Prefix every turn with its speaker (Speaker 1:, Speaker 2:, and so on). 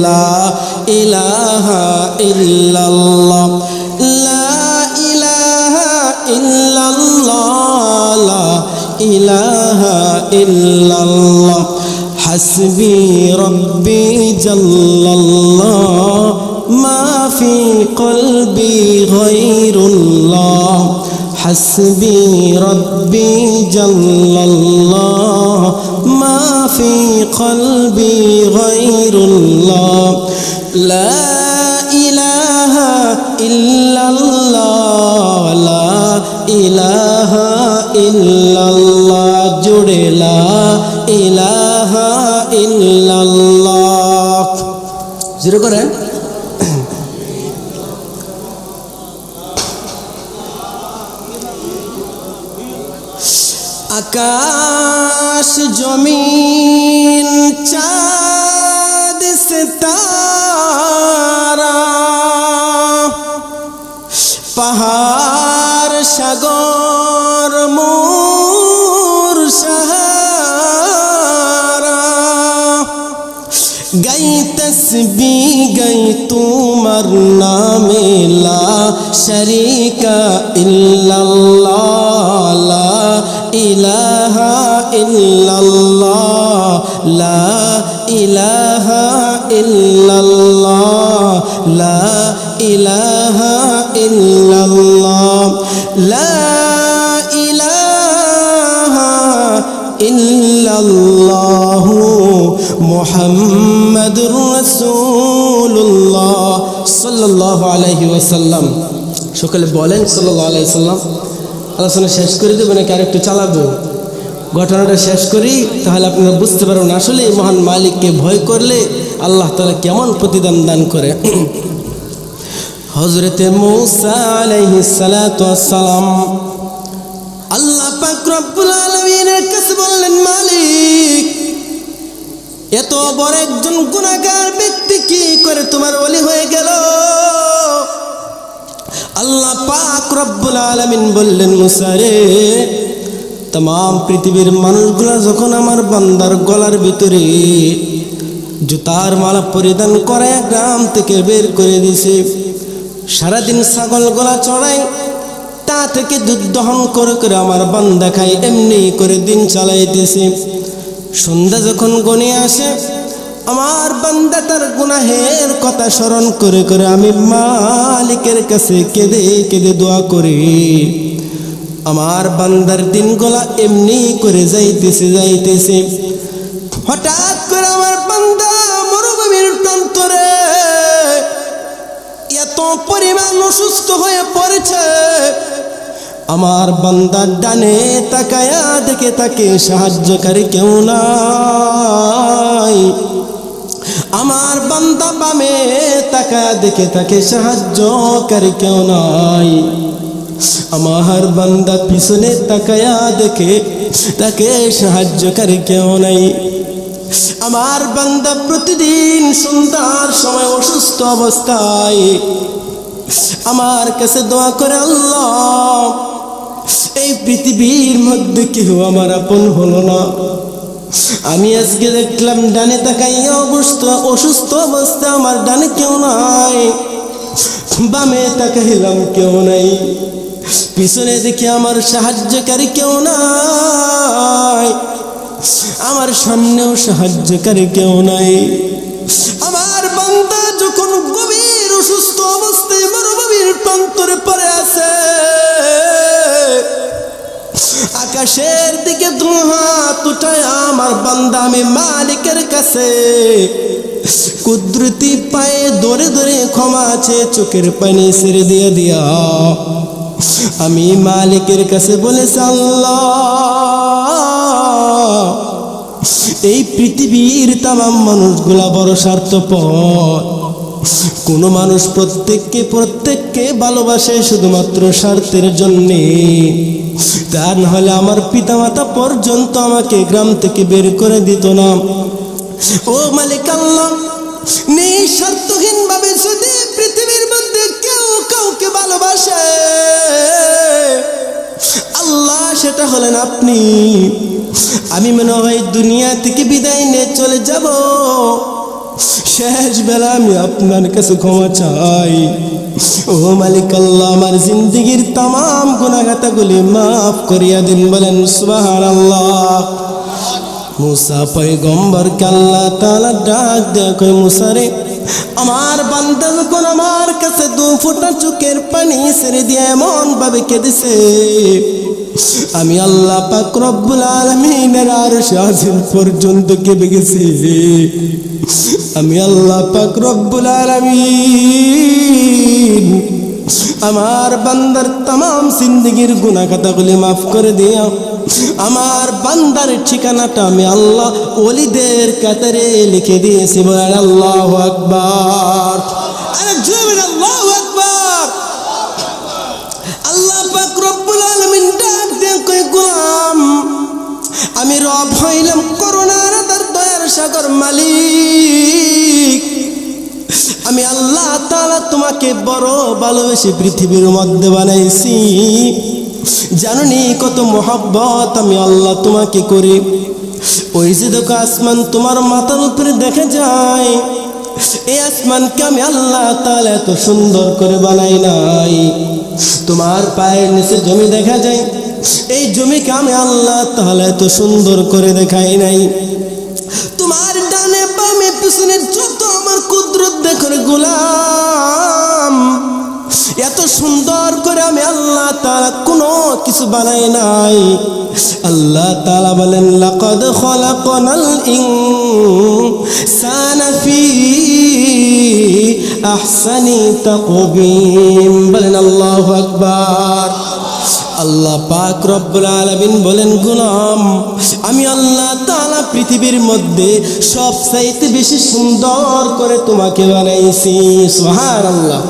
Speaker 1: লা ইলাহা ইল্লাল্লাহ লা ইলাহা ইল্লাল্লাহ লা ইলাহা ইল্লাল্লাহ হাসবি রব্বি জাল্লাল্লাহ মা ফি কলবি গায়রুল্লাহ حسبي ربي جل الله ما في قلبي غير الله لا إله إلا الله لا إله إلا الله جڑ لا إله إلا الله জিরো করেন आकाश जमीन चाँद सितारा पहाड़ सागर मोर सहारा गई तस्बीह गई तुम्हार नामे ला शरीका इल्लल्लाह ला इलाहा इल्लल्लाह ला इलाहा इल्लल्लाह ला इलाहा इल्लल्लाह ला इलाहा इल्लल्लाह मुहम्मदुर रसूलुल्लाह सल्लल्लाहु अलैहि वसल्लम সকলে বলেন সাল্লাল্লাহু আলাইহি ওয়াসাল্লাম। আলোচনা শেষ করে দেবো নাকি আর একটু চালাবো? ঘটনাটা শেষ করি, তাহলে আপনারা বুঝতে পারবেন আসলে মহান মালিককে ভয় করলে আল্লাহ তাআলা কেমন প্রতিদান দান করে। হযরতে মূসা আলাইহিস সালাতু ওয়াস সালাম আল্লাহ পাক রব্বুল আলামিনের কাছে বললেন, মালিক এত বড় একজন গুনাহগার ব্যক্তি কি করে তোমার ওলি হয়ে গেল? আল্লাহ পাক রব্বুল আলামিন বললেন, মুসা রে, तमाम পৃথিবীর মানুষগুলা যখন আমার বান্দার গলার ভিতরে জুতার মালা পরিধান করে গ্রাম থেকে বের করে দিয়েছে, সারাদিন ছাগল গলা চড়াই তা থেকে দুধ দহন করে করে আমার বান্দা খাই, এমনি করে দিন চালাইতেছে। সন্ধ্যা যখন গনিয়ে আসে আমার বান্দা তার গুনাহের কথা স্মরণ করে করে আমি মালিকের কাছে কেঁদে কেঁদে দোয়া করি। আমার বান্দার দিনগুলা এমনি করে যাইতেছে যাইতেছে, হঠাৎ করে আমার বান্দা মরুভূমির প্রান্তরে এত পরিমাণ অসুস্থ হয়ে পড়েছে, আমার বান্দার ডানে তাকায়া দেখে তাকে সাহায্যকারী কেউ নাই, আমার বান্দা বামে তাকায়া দেখে তাকে সাহায্যকারী কেউ নাই, আমার বান্দা পিছনে তাকায়া দেখে তাকে সাহায্যকারী কেউ নাই। আমার বান্দা প্রতিদিন সন্ধ্যার সময় অসুস্থ অবস্থায় আমার কাছে দোয়া করে, আল্লাহ এই পৃথিবীর মধ্যে কেউ আমার আপন হলো না, আমি আজকে দেখলাম ডানে তাকাইয়া অসুস্থ অবস্থা আমার ডানে কেউ নাই, বামে তাকাইলাম কেউ নাই, পিছনে দেখি আমার সাহায্যকারী কেউ নাই, আমার সামনেও সাহায্যকারী কেউ নাই। আমার বান্দা যখন গভীর অসুস্থ অবস্থায় মরুভূমির প্রান্তরে পড়ে আছে, আকাশের দিকে দু হাত উঠায় আমার বান্দা আমি মালিকের কাছে কুদরতি পায়ে ধরে ধরে ক্ষমা আছে চোখের পানি ছেড়ে দিয়ে দিয়া আমি মালিকের কাছে বলেছি, আল্লাহ এই পৃথিবীর তামাম মানুষগুলা বড় স্বার্থপর, কোন মানুষ প্রত্যেককে ভালোবাসে শুধুমাত্র স্বার্থের জন্যে, তা নাহলে আমার পিতামাতা পর্যন্ত আমাকে গ্রাম থেকে বের করে দিত না। ও মালিক আল্লাহ, নিঃস্বার্থহীন ভাবে যদি পৃথিবীর মধ্যে কেউ কাউকে ভালোবাসে আল্লাহ সেটা হলেন আপনি। আমি মনে হয় দুনিয়া থেকে বিদায় নিয়ে চলে যাব, শেষ বেলা আমি আপনার কাছে ক্ষমা চাই। ও মালিক আল্লাহ, আমার জিন্দেগির তাম গুনাহগাতাগুলি মাফ করিয়া দিন। বলেন সুবহানাল্লাহ। মুসা পয়গম্বরকে আল্লাহ তাআলা ডাক দেয়া কই, মুসা রে, আমার বান্দা যখন আমার কাছে 2 ফোঁটা চোখের পানি ছেড়ে দিয়ে এমন ভাবে কেঁদেছে, আমি আল্লাহ পাক রব্বুল আলামিনের আরশে আজিম পর্যন্ত কেঁপে গেছি। আমি আল্লাহ পাক রব্বুল আলামিন আমার বান্দার তাম জিন্দেগির গুনাহ খাতাগুলি মাফ করে দিয়া আমার বান্দার ঠিকানাটা আমি আল্লাহ ওলিদের কাতারে লিখে দিয়েছি। বলেন আল্লাহু আকবার। আরে জোরে আল্লাহু আকবার। আল্লাহ পাক রব্বুল আলামিন ডাক দেন কই, গোলাম, আমি রব হইলাম করুণার আধার দয়ার সাগর মালিক। আমি আল্লাহ তাআলা তোমাকে বড় ভালোবেসে পৃথিবীর মধ্যে বানাইছি। জানুনি কত মোহাব্বত আমি আল্লাহ তোমাকে করি। ওই যে দেখো আসমান তোমার মাথার উপরে দেখা যায়, এই আসমানকে আমি আল্লাহ তাআলা এত সুন্দর করে বানাই নাই। তোমার পায়ের নিচে জমি দেখা যায়, এই জমিকে আমি আল্লাহ তাআলা এত সুন্দর করে দেখাই নাই। তোমার ডানে বামে পিছনে যত আমার কুদরত দেখো গোলাম, এত সুন্দর করে আমি আল্লাহ তাআলা কোনো কিছু বানাই নাই। আল্লাহ তাআলা বলেন, লাকাদ খালাকনাল ইনসানা ফি আহসানি তাকবীম। বলেন আল্লাহু আকবার। আল্লাহ পাক রব্বুল আলামিন বলেন, গোলাম, আমি আল্লাহ তাআলা পৃথিবীর মধ্যে সবচাইতে বেশি সুন্দর করে তোমাকে বানাইছি। সুবহানাল্লাহ।